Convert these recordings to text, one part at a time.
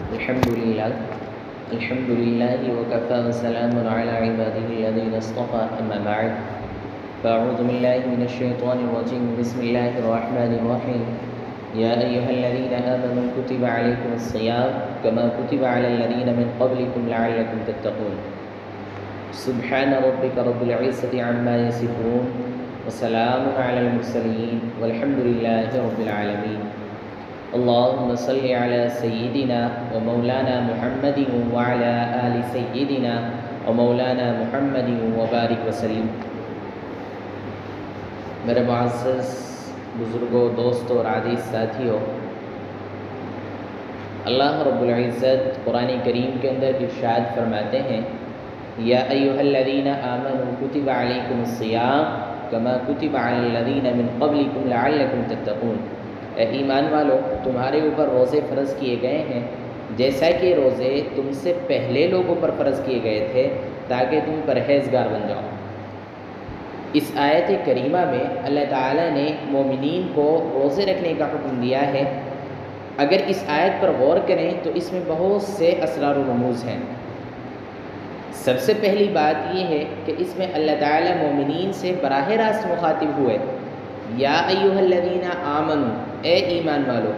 الحمد لله الحمد لله وكفى وسلام على عباده الذين اصطفى أما بعد فأعوذ بالله من الشيطان الرجيم بسم الله الرحمن الرحيم يا أيها الذين آمنوا كتب عليكم الصيام كما كتب على الذين من قبلكم لعلكم تتقون سبحان ربك رب العزة عما يصفون وسلام على المرسلين والحمد لله رب العالمين اللهم صل على سيدنا ومولانا محمد وعلى آل سيدنا ومولانا محمد وبارك وسلم۔ میرے معزز بزرگوں، دوستوں اور عزیز ساتھیوں، اللہ رب العزت قرآن کریم کے اندر ارشاد فرماتے ہیں یا ایھا الذین آمنوا کتب علیکم الصیام کما کتب علی الذین من قبلکم لعلکم تتقون۔ اے ایمان والو، تمہارے اوپر روزے فرض کیے گئے ہیں جیسا کہ روزے تم سے پہلے لوگوں پر فرض کیے گئے تھے تاکہ تم پرہیزگار بن جاؤ۔ اس آیت کریمہ میں اللہ تعالیٰ نے مومنین کو روزے رکھنے کا حکم دیا ہے۔ اگر اس آیت پر غور کریں تو اس میں بہت سے اسرار و رموز ہیں۔ سب سے پہلی بات یہ ہے کہ اس میں اللہ تعالیٰ مومنین سے براہ راست مخاطب ہوئے، یا ایھا الذین آمنوا، اے ایمان والو۔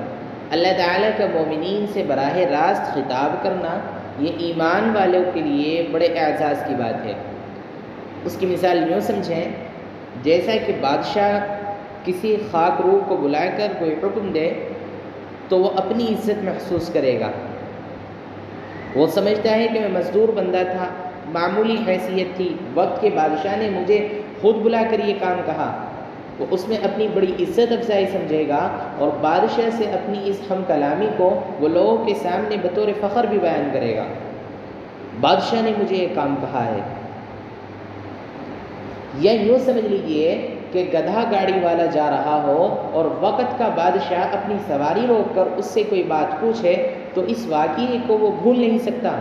اللہ تعالیٰ کا مومنین سے براہ راست خطاب کرنا یہ ایمان والوں کے لیے بڑے اعزاز کی بات ہے۔ اس کی مثال یوں سمجھیں، جیسا کہ بادشاہ کسی خاک روح کو بلا کر کوئی حکم دے تو وہ اپنی عزت محسوس کرے گا۔ وہ سمجھتا ہے کہ میں مزدور بندہ تھا، معمولی حیثیت تھی، وقت کے بادشاہ نے مجھے خود بلا کر یہ کام کہا، وہ اس میں اپنی بڑی عزت افزائی سمجھے گا اور بادشاہ سے اپنی اس ہم کلامی کو وہ لوگوں کے سامنے بطور فخر بھی بیان کرے گا، بادشاہ نے مجھے یہ کام کہا ہے۔ یا یوں سمجھ لیجئے کہ گدھا گاڑی والا جا رہا ہو اور وقت کا بادشاہ اپنی سواری روک کر اس سے کوئی بات پوچھے تو اس واقعے کو وہ بھول نہیں سکتا۔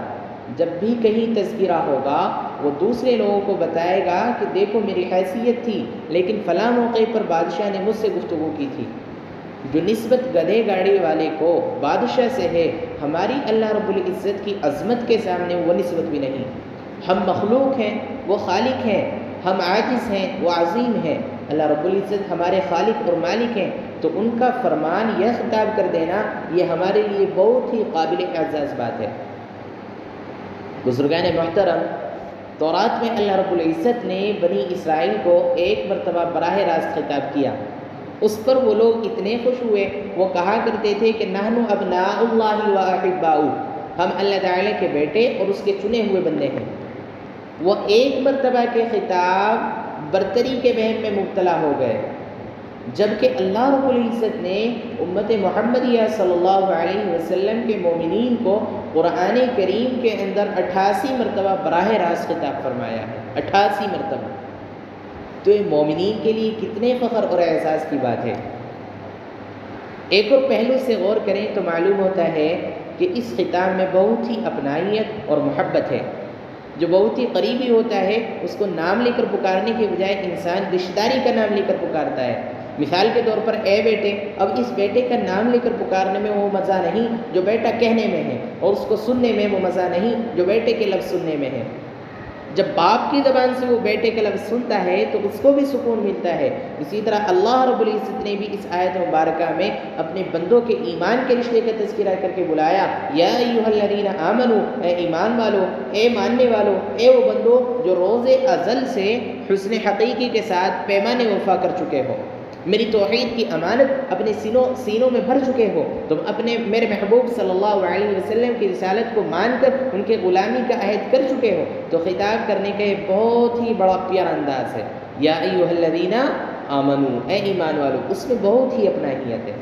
جب بھی کہیں تذکرہ ہوگا وہ دوسرے لوگوں کو بتائے گا کہ دیکھو میری حیثیت تھی لیکن فلاں موقع پر بادشاہ نے مجھ سے گفتگو کی تھی۔ جو نسبت گدھے گاڑی والے کو بادشاہ سے ہے، ہماری اللہ رب العزت کی عظمت کے سامنے وہ نسبت بھی نہیں۔ ہم مخلوق ہیں، وہ خالق ہیں، ہم عاجز ہیں، وہ عظیم ہیں۔ اللہ رب العزت ہمارے خالق اور مالک ہیں، تو ان کا فرمان یا خطاب کر دینا یہ ہمارے لیے بہت ہی قابل اعزاز بات ہے۔ بزرگان محترم، تورات میں اللہ رب العزت نے بنی اسرائیل کو ایک مرتبہ براہ راست خطاب کیا۔ اس پر وہ لوگ اتنے خوش ہوئے، وہ کہا کرتے تھے کہ نحن ابناء اللہ و احباؤہ، ہم اللہ تعالیٰ کے بیٹے اور اس کے چنے ہوئے بندے ہیں۔ وہ ایک مرتبہ کے خطاب برتری کے وہم میں مبتلا ہو گئے، جبکہ اللہ رب العزت نے امت محمدیہ صلی اللہ علیہ وسلم کے مومنین کو قرآن کریم کے اندر 88 مرتبہ براہ راست خطاب فرمایا ہے، 88 مرتبہ۔ تو یہ مومنین کے لیے کتنے فخر اور اعزاز کی بات ہے۔ ایک اور پہلو سے غور کریں تو معلوم ہوتا ہے کہ اس خطاب میں بہت ہی اپنائیت اور محبت ہے۔ جو بہت ہی قریبی ہوتا ہے اس کو نام لے کر پکارنے کے بجائے انسان رشتہ داری کا نام لے کر پکارتا ہے۔ مثال کے طور پر اے بیٹے، اب اس بیٹے کا نام لے کر پکارنے میں وہ مزہ نہیں جو بیٹا کہنے میں ہے، اور اس کو سننے میں وہ مزہ نہیں جو بیٹے کے لفظ سننے میں ہے۔ جب باپ کی زبان سے وہ بیٹے کا لفظ سنتا ہے تو اس کو بھی سکون ملتا ہے۔ اسی طرح اللہ رب العزت نے بھی اس آیت مبارکہ میں اپنے بندوں کے ایمان کے رشتے کا تذکرہ کر کے بلایا، یا ایھا الذین آمنوا، اے ایمان والو، اے ماننے والو، اے وہ بندو جو روز ازل سے حسن حقیقی کے ساتھ پیمان وفا کر چکے ہو، میری توحید کی امانت اپنے سینوں میں بھر چکے ہو، تم اپنے میرے محبوب صلی اللہ علیہ وسلم کی رسالت کو مان کر ان کے غلامی کا عہد کر چکے ہو، تو خطاب کرنے کا یہ بہت ہی بڑا پیارا انداز ہے، یا ایھا الذین آمنوا، اے ایمان والو، اس میں بہت ہی اپنائیت ہے۔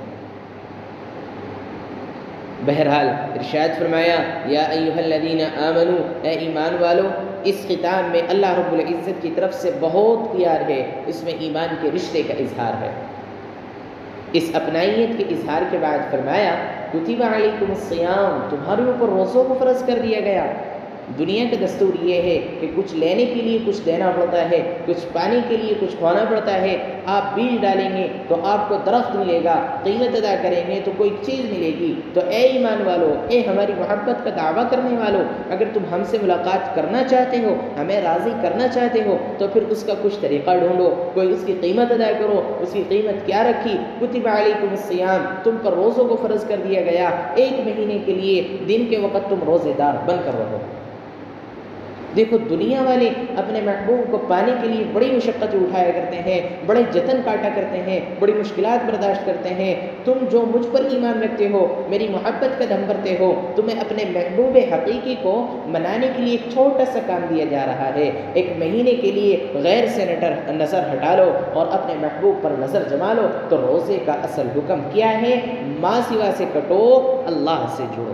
بہرحال ارشاد فرمایا یا ایھا الذین آمنوا، اے ایمان والو۔ اس خطاب میں اللہ رب العزت کی طرف سے بہت پیار ہے، اس میں ایمان کے رشتے کا اظہار ہے۔ اس اپنائیت کے اظہار کے بعد فرمایا کتب علیکم الصیام، تمہارے اوپر روزوں کو فرض کر دیا گیا۔ دنیا کا دستور یہ ہے کہ کچھ لینے کے لیے کچھ دینا پڑتا ہے، کچھ پانے کے لیے کچھ کھوانا پڑتا ہے۔ آپ بیج ڈالیں گے تو آپ کو درخت ملے گا، قیمت ادا کریں گے تو کوئی چیز ملے گی۔ تو اے ایمان والو، اے ہماری محبت کا دعویٰ کرنے والو، اگر تم ہم سے ملاقات کرنا چاہتے ہو، ہمیں راضی کرنا چاہتے ہو، تو پھر اس کا کچھ طریقہ ڈھونڈو، کوئی اس کی قیمت ادا کرو۔ اس کی قیمت کیا رکھی؟ کتب علیکم الصیام، تم پر روزوں کو فرض کر دیا گیا، 1 مہینے کے لیے دن کے وقت تم روزے دار بن کر رہو۔ دیکھو دنیا والے اپنے محبوب کو پانے کے لیے بڑی مشقتیں اٹھایا کرتے ہیں، بڑے جتن کاٹا کرتے ہیں، بڑی مشکلات برداشت کرتے ہیں۔ تم جو مجھ پر ایمان رکھتے ہو، میری محبت کا دم بھرتے ہو، تمہیں اپنے محبوب حقیقی کو منانے کے لیے ایک چھوٹا سا کام دیا جا رہا ہے۔ 1 مہینے کے لیے غیر سے نظر ہٹا لو اور اپنے محبوب پر نظر جما لو۔ تو روزے کا اصل حکم کیا ہے؟ ماں سوا سے کٹو، اللہ سے جڑو۔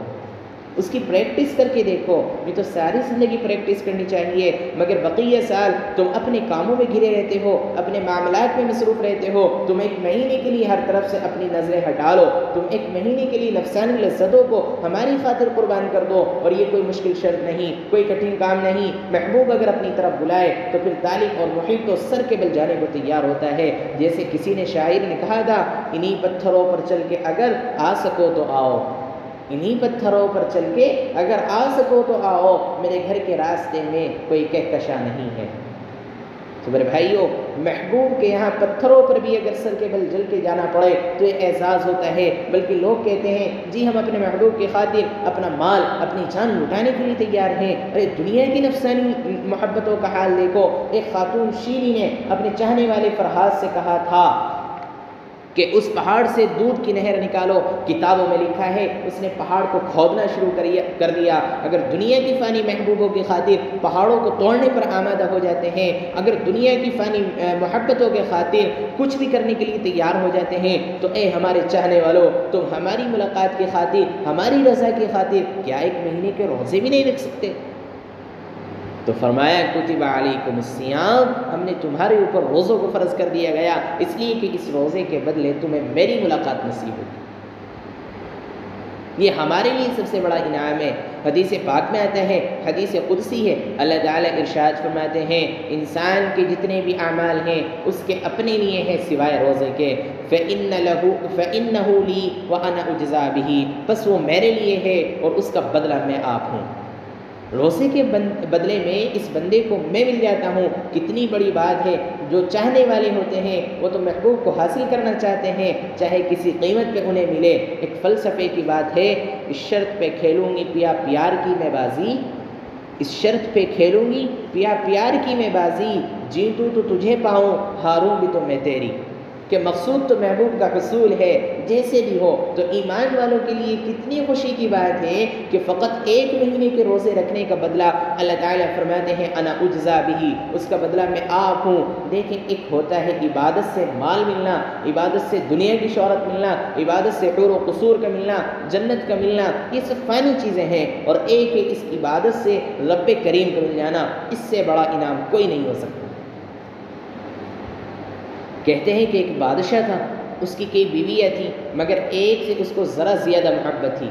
اس کی پریکٹس کر کے دیکھو۔ یہ تو ساری زندگی پریکٹس کرنی چاہیے، مگر بقیہ سال تم اپنے کاموں میں گھرے رہتے ہو، اپنے معاملات میں مصروف رہتے ہو۔ تم 1 مہینے کے لیے ہر طرف سے اپنی نظریں ہٹا لو، تم 1 مہینے کے لیے نفسانی لذتوں کو ہماری خاطر قربان کر دو۔ اور یہ کوئی مشکل شرط نہیں، کوئی کٹھن کام نہیں۔ محبوب اگر اپنی طرف بلائے تو پھر طالب اور محب تو سر کے بل جانے کو تیار ہوتا ہے۔ جیسے کسی نے شاعر نے کہا تھا، انہی پتھروں پر چل کے اگر آ سکو تو آؤ، انہی پتھروں پر چل کے اگر آ سکو تو آؤ، میرے گھر کے راستے میں کوئی کہکشاں نہیں ہے۔ تو میرے بھائیوں، محبوب کے یہاں پتھروں پر بھی اگر سر کے بل جل کے جانا پڑے تو یہ اعزاز ہوتا ہے۔ بلکہ لوگ کہتے ہیں جی ہم اپنے محبوب کی خاطر اپنا مال، اپنی جان لٹانے کے لیے تیار ہیں۔ ارے دنیا کی نفسانی محبتوں کا حال دیکھو۔ ایک خاتون شیریں نے اپنے چاہنے والے فرحات سے کہا تھا کہ اس پہاڑ سے دودھ کی نہر نکالو۔ کتابوں میں لکھا ہے اس نے پہاڑ کو کھودنا شروع کر دیا۔ اگر دنیا کی فانی محبوبوں کی خاطر پہاڑوں کو توڑنے پر آمادہ ہو جاتے ہیں، اگر دنیا کی فانی محبتوں کے خاطر کچھ بھی کرنے کے لیے تیار ہو جاتے ہیں، تو اے ہمارے چاہنے والوں، تم ہماری ملاقات کی خاطر، ہماری رضا کی خاطر کیا 1 مہینے کے روزے بھی نہیں رکھ سکتے؟ تو فرمایا کتب علیکم الصیام، ہم نے تمہارے اوپر روزوں کو فرض کر دیا گیا، اس لیے کہ اس روزے کے بدلے تمہیں میری ملاقات نصیب ہوگی۔ یہ ہمارے لیے سب سے بڑا انعام ہے۔ حدیث پاک میں آتا ہے، حدیث قدسی ہے، اللہ تعالیٰ ارشاد فرماتے ہیں انسان کے جتنے بھی اعمال ہیں اس کے اپنے لیے ہیں سوائے روزے کے، فَإِنَّهُ لِي وَأَنَا أُجْزَىٰ بِهِ، پس وہ میرے لیے ہے اور اس کا بدلہ میں آپ ہوں۔ روزے کے بدلے میں اس بندے کو میں مل جاتا ہوں، کتنی بڑی بات ہے۔ جو چاہنے والے ہوتے ہیں وہ تو محبوب کو حاصل کرنا چاہتے ہیں، چاہے کسی قیمت پہ انہیں ملے۔ ایک فلسفے کی بات ہے، اس شرط پہ کھیلوں گی پیا پیار کی میں بازی، اس شرط پہ کھیلوں گی پیا پیار کی میں بازی، جیتوں تو تجھے پاؤں ہاروں بھی تو میں تیری، کہ مقصود تو محبوب کا حصول ہے جیسے بھی ہو۔ تو ایمان والوں کے لیے کتنی خوشی کی بات ہے کہ فقط 1 مہینے کے روزے رکھنے کا بدلہ اللہ تعالیٰ فرماتے ہیں انا اجزا بھی، اس کا بدلہ میں آپ ہوں۔ دیکھیں ایک ہوتا ہے عبادت سے مال ملنا، عبادت سے دنیا کی شہرت ملنا، عبادت سے حور و قصور کا ملنا، جنت کا ملنا، یہ سب فانی چیزیں ہیں، اور ایک ہے اس عبادت سے رب کریم کا مل جانا، اس سے بڑا انعام کوئی نہیں ہو سکتا۔ کہتے ہیں کہ ایک بادشاہ تھا، اس کی کئی بیویاں تھیں، مگر ایک سے اس کو ذرا زیادہ محبت تھی۔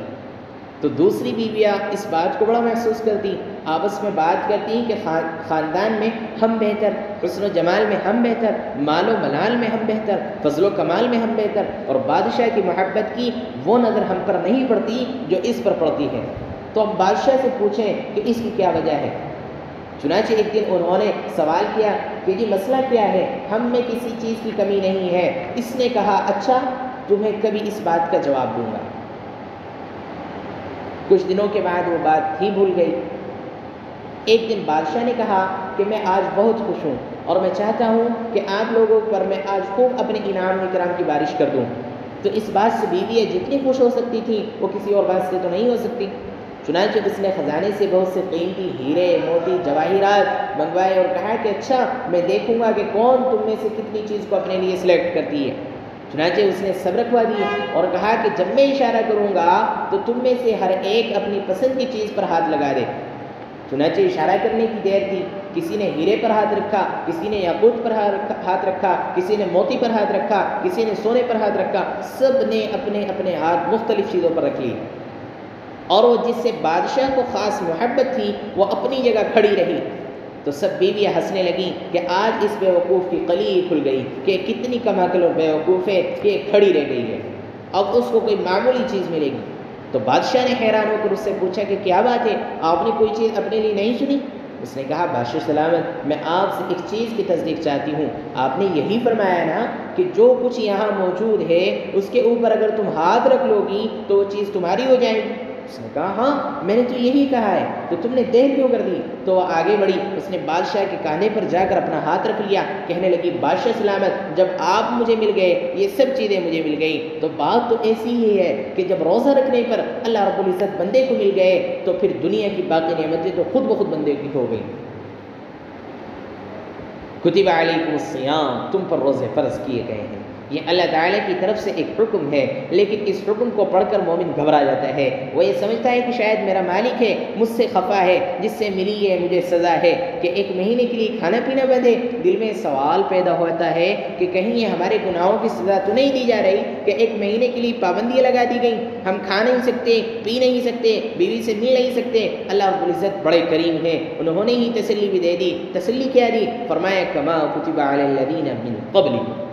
تو دوسری بیویاں اس بات کو بڑا محسوس کرتی، آپس میں بات کرتی ہیں کہ خاندان میں ہم بہتر، حسن و جمال میں ہم بہتر، مال و منال میں ہم بہتر، فضل و کمال میں ہم بہتر، اور بادشاہ کی محبت کی وہ نظر ہم پر نہیں پڑتی جو اس پر پڑتی ہے۔ تو اب بادشاہ سے پوچھیں کہ اس کی کیا وجہ ہے۔ چنانچہ ایک دن انہوں نے سوال کیا کہ جی مسئلہ کیا ہے، ہم میں کسی چیز کی کمی نہیں ہے۔ اس نے کہا اچھا تمہیں کبھی اس بات کا جواب دوں گا۔ کچھ دنوں کے بعد وہ بات ہی بھول گئی۔ ایک دن بادشاہ نے کہا کہ میں آج بہت خوش ہوں اور میں چاہتا ہوں کہ آپ لوگوں پر میں آج خوب اپنے انعام اکرام کی بارش کر دوں۔ تو اس بات سے بیوی جتنی خوش ہو سکتی تھی وہ کسی اور بات سے تو نہیں ہو سکتی۔ چنانچہ اس نے خزانے سے بہت سے قیمتی ہیرے موتی جواہرات منگوائے اور کہا کہ اچھا میں دیکھوں گا کہ کون تم میں سے کتنی چیز کو اپنے لیے سلیکٹ کرتی ہے۔ چنانچہ اس نے سب رکھوا دی اور کہا کہ جب میں اشارہ کروں گا تو تم میں سے ہر ایک اپنی پسند کی چیز پر ہاتھ لگا دے۔ چنانچہ اشارہ کرنے کی دیر تھی، کسی نے ہیرے پر ہاتھ رکھا، کسی نے یاقوت پر ہاتھ رکھا، کسی نے موتی پر ہاتھ رکھا، کسی نے سونے پر ہاتھ رکھا، سب نے اپنے اپنے ہاتھ مختلف چیزوں پر رکھ لی۔ اور وہ جس سے بادشاہ کو خاص محبت تھی وہ اپنی جگہ کھڑی رہی، تو سب بیویاں ہنسنے لگیں کہ آج اس بیوقوف کی قلی کھل گئی کہ کتنی کم عقل اور بیوقوف ہے کہ کھڑی رہ گئی ہے، اب اس کو کوئی معمولی چیز ملے گی۔ تو بادشاہ نے حیران ہو کر اس سے پوچھا کہ کیا بات ہے، آپ نے کوئی چیز اپنے لیے نہیں چنی؟ اس نے کہا بادشاہ سلامت، میں آپ سے ایک چیز کی تصدیق چاہتی ہوں، آپ نے یہی فرمایا نا کہ جو کچھ یہاں موجود ہے اس کے اوپر اگر تم ہاتھ رکھ لو گی تو وہ چیز تمہاری ہو جائے گی؟ اس نے کہا ہاں میں نے تو یہی کہا ہے، تو تم نے دیر کیوں کر دی؟ تو وہ آگے بڑھی، اس نے بادشاہ کے کاندھے پر جا کر اپنا ہاتھ رکھ لیا، کہنے لگی بادشاہ سلامت، جب آپ مجھے مل گئے یہ سب چیزیں مجھے مل گئیں، تو بات تو ایسی ہی ہے کہ جب روزہ رکھنے پر اللہ رب العزت بندے کو مل گئے تو پھر دنیا کی باقی نعمتیں تو خود بخود بندے کی ہو گئیں۔ کتب علیکم الصیام، تم پر روزے فرض کیے گئے ہیں، یہ اللہ تعالیٰ کی طرف سے ایک حکم ہے، لیکن اس حکم کو پڑھ کر مومن گھبرا جاتا ہے، وہ یہ سمجھتا ہے کہ شاید میرا مالک ہے مجھ سے خفا ہے، جس سے ملی ہے مجھے سزا ہے کہ ایک مہینے کے لیے کھانا پینا بند ہے۔ دل میں سوال پیدا ہوتا ہے کہ کہیں یہ ہمارے گناہوں کی سزا تو نہیں دی جا رہی کہ ایک مہینے کے لیے پابندیاں لگا دی گئیں، ہم کھا نہیں سکتے، پی نہیں سکتے، بیوی سے مل نہیں سکتے۔ اللہ رب العزت بڑے کریم ہیں، انہوں نے ہی تسلی بھی دے دی۔ تسلی کیا دی؟ فرمایا کما کتب علی الذین من قبلکم،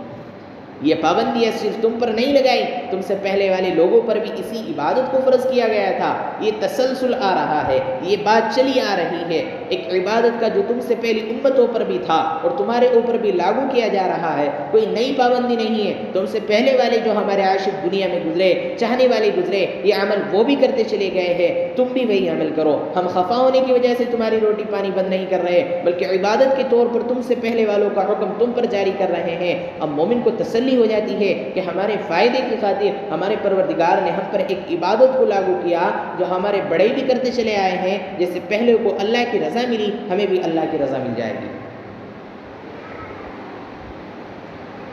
یہ پابندیاں صرف تم پر نہیں لگائی، تم سے پہلے والے لوگوں پر بھی اسی عبادت کو فرض کیا گیا تھا۔ یہ تسلسل آ رہا ہے، یہ بات چلی آ رہی ہے، ایک عبادت کا جو تم سے پہلی امتوں پر بھی تھا اور تمہارے اوپر بھی لاگو کیا جا رہا ہے، کوئی نئی پابندی نہیں ہے۔ تم سے پہلے والے جو ہمارے عاشق دنیا میں گزرے، چاہنے والے گزرے، یہ عمل وہ بھی کرتے چلے گئے ہیں، تم بھی وہی عمل کرو۔ ہم خفا ہونے کی وجہ سے تمہاری روٹی پانی بند نہیں کر رہے، بلکہ عبادت کے طور پر تم سے پہلے والوں کا حکم تم پر جاری کر رہے ہیں۔ اب مومن کو تسلی ہو جاتی ہے کہ ہمارے فائدے کی خاطر ہمارے پروردگار نے ہم پر ایک عبادت کو لاگو کیا جو ہمارے بڑے بھی کرتے چلے آئے ہیں، جیسے پہلے کو اللہ کی رضا ملی ہمیں بھی اللہ کی رضا مل جائے گی۔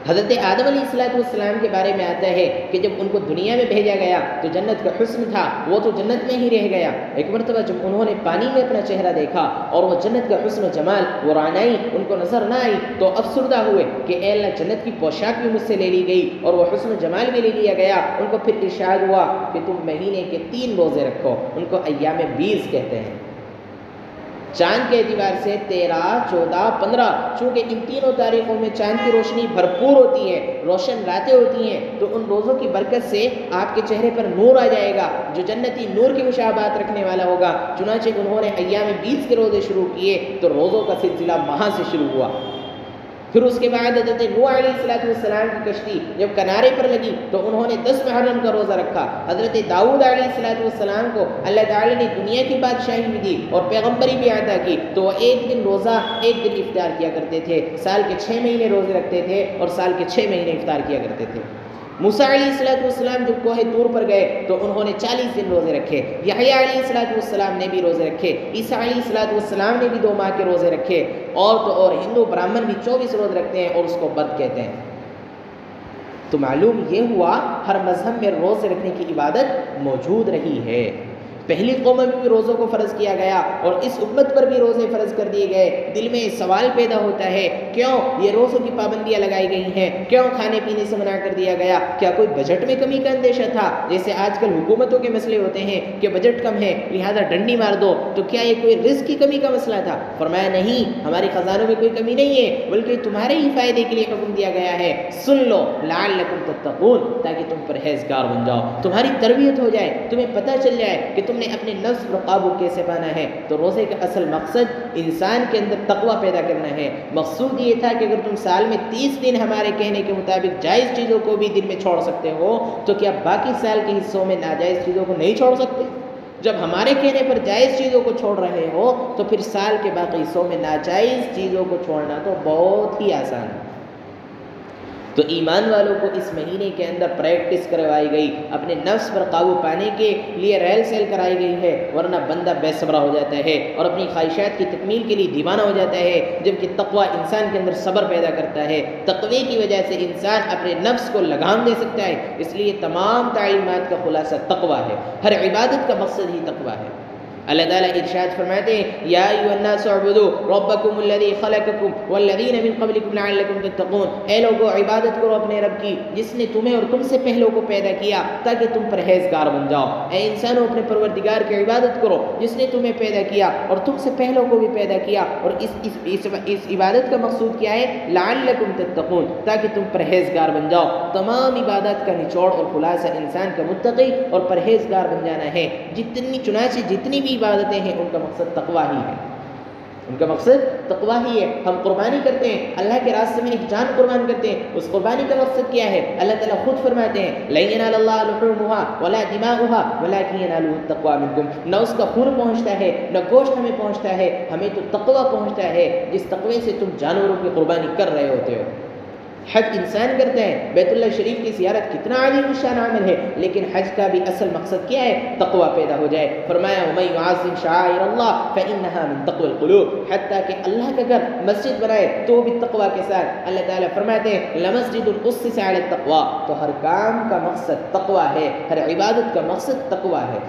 حضرت آدم علیہ السلام کے بارے میں آتا ہے کہ جب ان کو دنیا میں بھیجا گیا تو جنت کا حسن تھا، وہ تو جنت میں ہی رہ گیا۔ ایک مرتبہ جب انہوں نے پانی میں اپنا چہرہ دیکھا اور وہ جنت کا حسن و جمال، وہ رعنائی ان کو نظر نہ آئی تو افسردہ ہوئے کہ اے اللہ، جنت کی پوشاک بھی مجھ سے لے لی گئی اور وہ حسن و جمال بھی لے لیا گیا۔ ان کو پھر ارشاد ہوا کہ تم مہینے کے 3 روزے رکھو، ان کو ایام بیض کہتے ہیں۔ چاند کے اعتبار سے 13، 14، 15، چونکہ ان تینوں تاریخوں میں چاند کی روشنی بھرپور ہوتی ہے، روشن راتیں ہوتی ہیں، تو ان روزوں کی برکت سے آپ کے چہرے پر نور آ جائے گا جو جنتی نور کی مشابہت رکھنے والا ہوگا۔ چنانچہ انہوں نے ایام بیض کے روزے شروع کیے تو روزوں کا سلسلہ وہاں سے شروع ہوا۔ پھر اس کے بعد حضرت نوح علیہ السلام کی کشتی جب کنارے پر لگی تو انہوں نے 10 محرم کا روزہ رکھا۔ حضرت داؤد علیہ السلام کو اللہ تعالی نے دنیا کی بادشاہی بھی دی اور پیغمبری بھی عطا کی، تو وہ ایک دن روزہ ایک دن افطار کیا کرتے تھے، سال کے 6 مہینے روزے رکھتے تھے اور سال کے 6 مہینے افطار کیا کرتے تھے۔ موسیٰ علیہ السلام جب کوہ طور پر گئے تو انہوں نے 40 دن روزے رکھے۔ یحییٰ علیہ السلام نے بھی روزے رکھے، عیسیٰ علیہ السلام نے بھی 2 ماہ کے روزے رکھے، اور تو اور ہندو برہمن بھی 24 روزے رکھتے ہیں اور اس کو برت کہتے ہیں۔ تو معلوم یہ ہوا ہر مذہب میں روزے رکھنے کی عبادت موجود رہی ہے۔ پہلی قوموں میں بھی روزوں کو فرض کیا گیا اور اس امت پر بھی روزے فرض کر دیے گئے۔ دل میں سوال پیدا ہوتا ہے کیوں یہ روزوں کی پابندیاں لگائی گئی ہیں، کیوں کھانے پینے سے منع کر دیا گیا؟ کیا کوئی بجٹ میں کمی کا اندیشہ تھا؟ جیسے آج کل حکومتوں کے مسئلے ہوتے ہیں کہ بجٹ کم ہے لہذا ڈنڈی مار دو، تو کیا یہ کوئی رزق کی کمی کا مسئلہ تھا؟ فرمایا نہیں، ہمارے خزانوں میں کوئی کمی نہیں ہے، بلکہ تمہارے ہی فائدے کے لیے حکم دیا گیا ہے۔ سن لو لعلکم تتقون، تاکہ تم پرہیزگار بن جاؤ، تمہاری تربیت ہو جائے، تمہیں پتہ چل جائے کہ تم نے اپنے نفس پر قابو کیسے پانا ہے۔ تو روزے کا اصل مقصد انسان کے اندر تقوی پیدا کرنا ہے۔ مقصود یہ تھا کہ اگر تم سال میں 30 دن ہمارے کہنے کے مطابق جائز چیزوں کو بھی دن میں چھوڑ سکتے ہو، تو کیا باقی سال کے حصوں میں ناجائز چیزوں کو نہیں چھوڑ سکتے؟ جب ہمارے کہنے پر جائز چیزوں کو چھوڑ رہے ہو تو پھر سال کے باقی حصوں میں ناجائز چیزوں کو چھوڑنا تو بہت ہی آسان ہے۔ تو ایمان والوں کو اس مہینے کے اندر پریکٹس کروائی گئی، اپنے نفس پر قابو پانے کے لیے ریل سیل کرائی گئی ہے، ورنہ بندہ بے صبرا ہو جاتا ہے اور اپنی خواہشات کی تکمیل کے لیے دیوانہ ہو جاتا ہے، جبکہ تقوی انسان کے اندر صبر پیدا کرتا ہے۔ تقوی کی وجہ سے انسان اپنے نفس کو لگام دے سکتا ہے، اس لیے تمام تعلیمات کا خلاصہ تقوی ہے، ہر عبادت کا مقصد ہی تقوی ہے۔ اللہ تعالیٰ ارشاد فرماتے ہیں یا ایھا الناس اعبدوا ربکم الذی خلقکم والذین من قبلکم لعلکم تتقون، اے لوگو عبادت کرو اپنے رب کی جس نے تمہیں اور تم سے پہلوں کو پیدا کیا تاکہ تم پرہیزگار بن جاؤ۔ اے انسانوں اپنے پروردگار کی عبادت کرو جس نے تمہیں پیدا کیا اور تم سے پہلوں کو بھی پیدا کیا، اور اس عبادت کا مقصود کیا ہے؟ لعلکم تتقون، تاکہ تم پرہیزگار بن جاؤ۔ تمام عبادت کا نچوڑ اور خلاصہ انسان کا متقی اور پرہیزگار بن جانا ہے۔ چنانچہ جتنی بھی عبادتیں ہیں ان کا مقصد تقویٰ ہی ہے، ان کا مقصد تقویٰ ہی ہے۔ ہم قربانی کرتے ہیں، اللہ کے راستے میں ایک جان قربان کرتے ہیں، اس قربانی کا مقصد کیا ہے؟ اللہ تعالیٰ خود فرماتے ہیں لن ینال اللہ لحومها ولا دماؤها ولکن ینالہ التقوی منکم، نہ اس کا خون پہنچتا ہے نہ گوشت ہمیں پہنچتا ہے، ہمیں تو تقویٰ پہنچتا ہے جس تقوی سے تم جانوروں کی قربانی کر رہے ہوتے ہو۔ حج انسان کرتا ہے، بیت اللہ شریف کی زیارت کتنا عظیم الشان عمل ہے، لیکن حج کا بھی اصل مقصد کیا ہے؟ تقوی پیدا ہو جائے۔ فرمایا وَمَن يُعَظِّمْ شَعَائِرَ اللَّهِ فَإِنَّهَا مِن تَقْوَى الْقُلُوبِ، حتیٰ کہ اللہ کا گھر مسجد بنائے تو بھی تقوی کے ساتھ۔ اللہ تعالیٰ فرماتے ہیں لَمَسْجِدٌ أُسِّسَ عَلَى التَّقْوَىٰ، تو ہر کام کا مقصد تقوی ہے، ہر عبادت کا مقصد تقوی ہے۔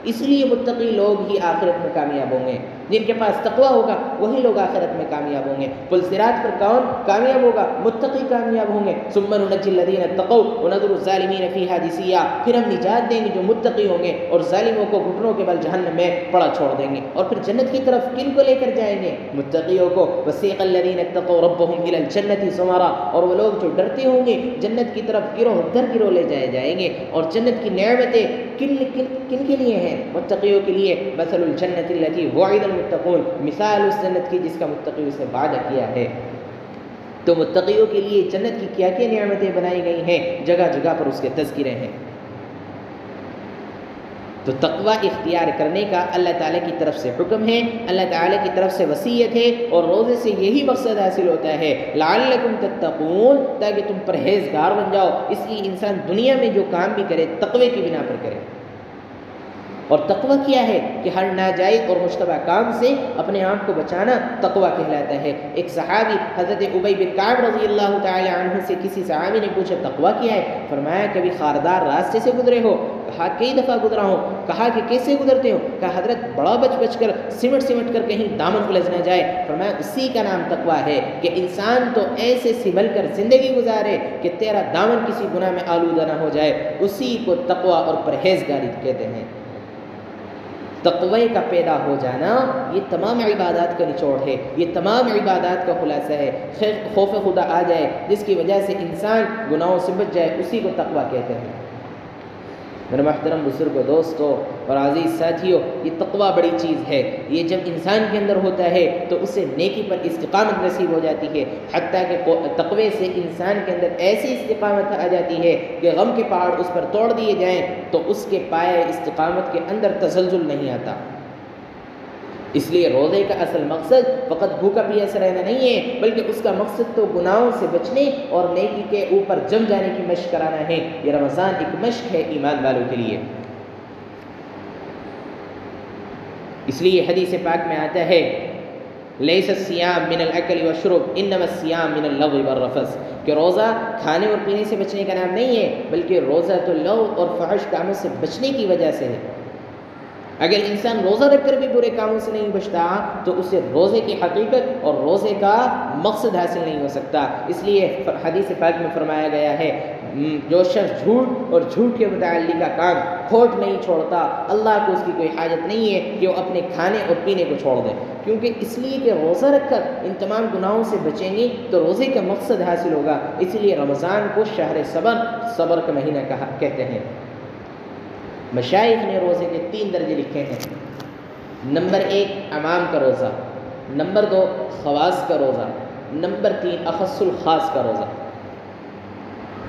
اس لیے متقی لوگ ہی آخرت میں کامیاب ہوں گے، جن کے پاس تقوی ہوگا وہی لوگ آخرت میں کامیاب ہوں گے۔ پل صراط پر کون کامیاب ہوگا؟ متقی کامیاب ہوں گے۔ ثم ننجی الذین اتقوا ونذر الظالمین فیہا جثیا، پھر ہم نجات دیں گے جو متقی ہوں گے اور ظالموں کو گھٹنوں کے بل جہنم میں پڑا چھوڑ دیں گے۔ اور پھر جنت کی طرف کن کو لے کر جائیں گے؟ متقیوں کو۔ وسیق الذین اتقوا ربهم الی الجنۃ زمرا، اور وہ لوگ جو ڈرتے ہوں گے جنت کی طرف گروہ در گروہ لے جائے جائیں گے۔ اور جنت کی نعمتیں کن کے لیے ہیں؟ متقیوں کے لیے۔ مثل الجنۃ التي وعد المتقون، مثال اس جنت کی جس کا متقیوں سے وعدہ کیا ہے۔ تو متقیوں کے لیے جنت کی کیا کیا نعمتیں بنائی گئی ہیں، جگہ جگہ پر اس کے تذکرے ہیں۔ تو تقوی اختیار کرنے کا اللہ تعالیٰ کی طرف سے حکم ہے، اللہ تعالیٰ کی طرف سے وصیت ہے، اور روزے سے یہی مقصد حاصل ہوتا ہے لعلکم تتقون، تاکہ تم پرہیزگار بن جاؤ۔ اس لیے انسان دنیا میں جو کام بھی کرے تقوی کی بنا پر کرے۔ اور تقوی کیا ہے؟ کہ ہر ناجائز اور مشتبہ کام سے اپنے آپ کو بچانا تقوی کہلاتا ہے۔ ایک صحابی حضرت ابی بن کعب رضی اللہ تعالی عنہ سے کسی صحابی نے پوچھا تقوی کیا ہے؟ فرمایا کبھی خاردار راستے سے گزرے ہو؟ کہا کئی دفعہ گزرا ہوں۔ کہا کہ کیسے گزرتے ہو؟ کہا حضرت بڑا بچ کر سمٹ کر کہیں دامن الجھ نہ جائے۔ فرمایا اسی کا نام تقوی ہے کہ انسان تو ایسے سنبھل کر زندگی گزارے کہ تیرا دامن کسی گناہ میں آلودہ نہ ہو جائے، اسی کو تقوی اور پرہیزگاری کہتے ہیں۔ تقوی کا پیدا ہو جانا یہ تمام عبادات کا نچوڑ ہے، یہ تمام عبادات کا خلاصہ ہے۔ خوف خدا آ جائے جس کی وجہ سے انسان گناہوں سے بچ جائے، اسی کو تقوی کہتے ہیں۔ میرے محترم بزرگوں، دوستوں اور عزیز ساتھیوں، یہ تقوی بڑی چیز ہے۔ یہ جب انسان کے اندر ہوتا ہے تو اسے نیکی پر استقامت نصیب ہو جاتی ہے، حتیٰ کہ تقوی سے انسان کے اندر ایسی استقامت آ جاتی ہے کہ غم کے پہاڑ اس پر توڑ دیے جائیں تو اس کے پائے استقامت کے اندر تزلزل نہیں آتا۔ اس لیے روزے کا اصل مقصد فقط بھوکا پیاسا رہنا نہیں ہے، بلکہ اس کا مقصد تو گناہوں سے بچنے اور نیکی کے اوپر جم جانے کی مشق کرانا ہے۔ یہ رمضان ایک مشق ہے ایمان والوں کے لیے۔ اس لیے حدیث پاک میں آتا ہے لیس الصیام من الاکل والشرب انما الصیام من اللغو والرفث، کہ روزہ کھانے اور پینے سے بچنے کا نام نہیں ہے، بلکہ روزہ تو لغو اور فحش کاموں سے بچنے کی وجہ سے ہے۔ اگر انسان روزہ رکھ کر بھی برے کاموں سے نہیں بچتا تو اسے روزے کی حقیقت اور روزے کا مقصد حاصل نہیں ہو سکتا۔ اس لیے حدیث پاک میں فرمایا گیا ہے جو شخص جھوٹ اور جھوٹ کے متعلقہ کام کھوٹ نہیں چھوڑتا، اللہ کو اس کی کوئی حاجت نہیں ہے کہ وہ اپنے کھانے اور پینے کو چھوڑ دے، کیونکہ اس لیے کہ روزہ رکھ کر ان تمام گناہوں سے بچیں گے تو روزے کا مقصد حاصل ہوگا۔ اس لیے رمضان کو شہر صبر کا مہینہ کہتے ہیں۔ مشائخ نے روزے کے 3 درجے لکھے ہیں۔ نمبر 1 عوام کا روزہ، نمبر 2 خواص کا روزہ، نمبر 3 اخص الخاص کا روزہ۔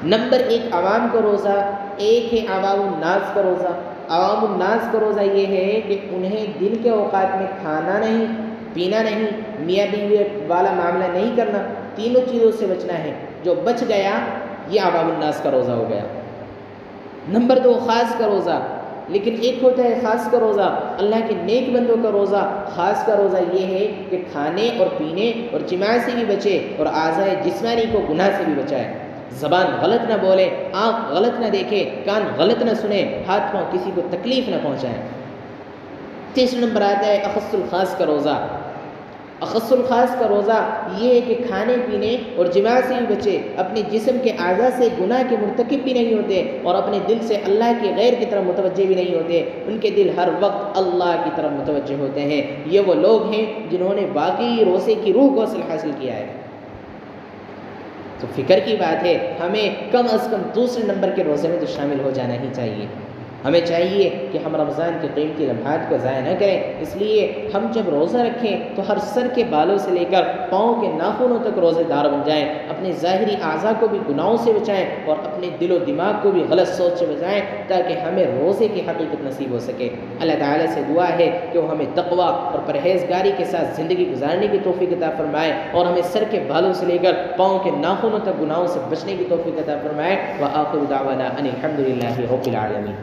نمبر 1 عوام کا روزہ، ایک ہے عوام الناس کا روزہ۔ عوام الناس کا روزہ یہ ہے کہ انہیں دن کے اوقات میں کھانا نہیں، پینا نہیں، میاں بیوی والا معاملہ نہیں کرنا، تینوں چیزوں سے بچنا ہے۔ جو بچ گیا یہ عوام الناس کا روزہ ہو گیا۔ نمبر 2 خاص کا روزہ، لیکن ایک ہوتا ہے خاص کا روزہ، اللہ کے نیک بندوں کا روزہ۔ خاص کا روزہ یہ ہے کہ کھانے اور پینے اور جماع سے بھی بچے اور اعضائے جسمانی کو گناہ سے بھی بچائے، زبان غلط نہ بولے، آنکھ غلط نہ دیکھے، کان غلط نہ سنے، ہاتھ پاؤں کسی کو تکلیف نہ پہنچائے۔ تیسرا نمبر آتا ہے اخص الخاص کا روزہ۔ اخص الخاص کا روزہ یہ ہے کہ کھانے پینے اور جماع سے بھی بچے، اپنے جسم کے اعضاء سے گناہ کے مرتکب بھی نہیں ہوتے، اور اپنے دل سے اللہ کے غیر کی طرف متوجہ بھی نہیں ہوتے، ان کے دل ہر وقت اللہ کی طرف متوجہ ہوتے ہیں۔ یہ وہ لوگ ہیں جنہوں نے واقعی روزے کی روح کو حاصل کیا ہے۔ تو فکر کی بات ہے، ہمیں کم از کم دوسرے نمبر کے روزے میں تو شامل ہو جانا ہی چاہیے۔ ہمیں چاہیے کہ ہم رمضان کے قیمتی لمحات کو ضائع نہ کریں، اس لیے ہم جب روزہ رکھیں تو ہر سر کے بالوں سے لے کر پاؤں کے ناخنوں تک روزے دار بن جائیں، اپنے ظاہری اعضاء کو بھی گناہوں سے بچائیں اور اپنے دل و دماغ کو بھی غلط سوچ سے بچائیں، تاکہ ہمیں روزے کی حقیقت نصیب ہو سکے۔ اللہ تعالیٰ سے دعا ہے کہ وہ ہمیں تقویٰ اور پرہیزگاری کے ساتھ زندگی گزارنے کی توفیق عطا فرمائے، اور ہمیں سر کے بالوں سے لے کر پاؤں کے ناخنوں تک گناہوں سے بچنے کی توفیق عطا فرمائے۔ وآخر دعوانا ان الحمد للہ رب العالمین۔